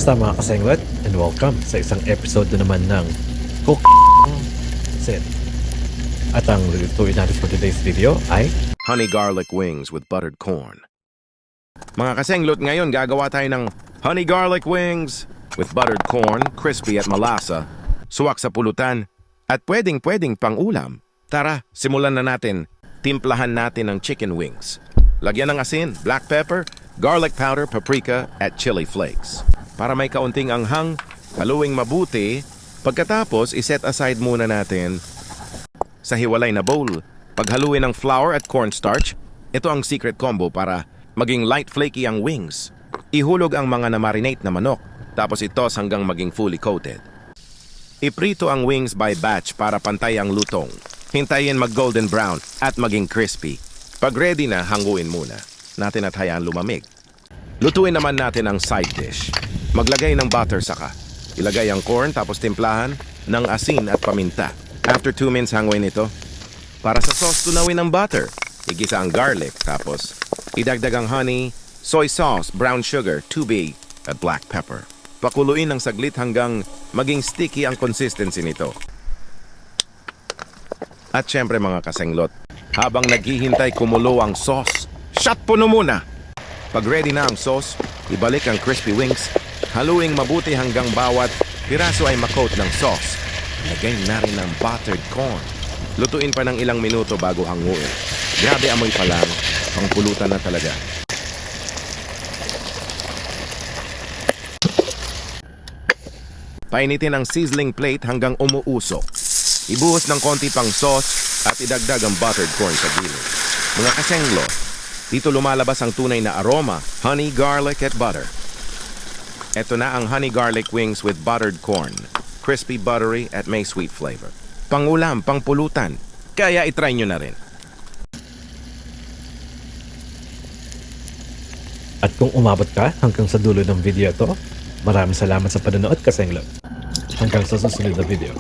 Kamusta mga kasenglet? And welcome sa isang episode na naman ng Cook Set. At ang lutuin natin for today's video ay Honey garlic wings with buttered corn. Mga kasenglot, ngayon gagawa tayo ng honey garlic wings with buttered corn, crispy at malasa, suwak sa pulutan, at pwedeng pang ulam. Tara, simulan na natin. Timplahan natin ang chicken wings. Lagyan ng asin, black pepper, garlic powder, paprika, at chili flakes. Para may kaunting anghang, haluing mabuti. Pagkatapos, iset aside muna natin sa hiwalay na bowl. Paghaluin ng flour at cornstarch, ito ang secret combo para maging light flaky ang wings. Ihulog ang mga na-marinate na manok, tapos itos hanggang maging fully coated. Iprito ang wings by batch para pantay ang lutong. Hintayin mag-golden brown at maging crispy. Pag ready na, hanguin muna natin at hayaan lumamig. Lutuin naman natin ang side dish. Maglagay ng butter saka. Ilagay ang corn tapos timplahan ng asin at paminta. After 2 minutes, hanguin ito. Para sa sauce, tunawin ng butter. Igisa ang garlic tapos idagdag ang honey, soy sauce, brown sugar, tubig at black pepper. Pakuluin ng saglit hanggang maging sticky ang consistency nito. At syempre mga kasenglot, habang naghihintay kumulo ang sauce, shot puno muna! Pag ready na ang sauce, ibalik ang crispy wings, haluing mabuti hanggang bawat piraso ay makoat ng sauce. Lagay na rin ang buttered corn. Lutuin pa ng ilang minuto bago hanguin. Grabe amoy pa lang, pangpulutan na talaga. Painitin ang sizzling plate hanggang umuusok. Ibuhos ng konti pang sauce at idagdag ang buttered corn sa gilid. Mga kasenglo, dito lumalabas ang tunay na aroma, honey, garlic at butter. Ito na ang honey garlic wings with buttered corn. Crispy, buttery at may sweet flavor. Pangulam, pangpulutan. Kaya itry nyo na rin. at kung umabot ka hanggang sa dulo ng video ito, maraming salamat sa panonood kasenglot. Hanggang sa susunod na video.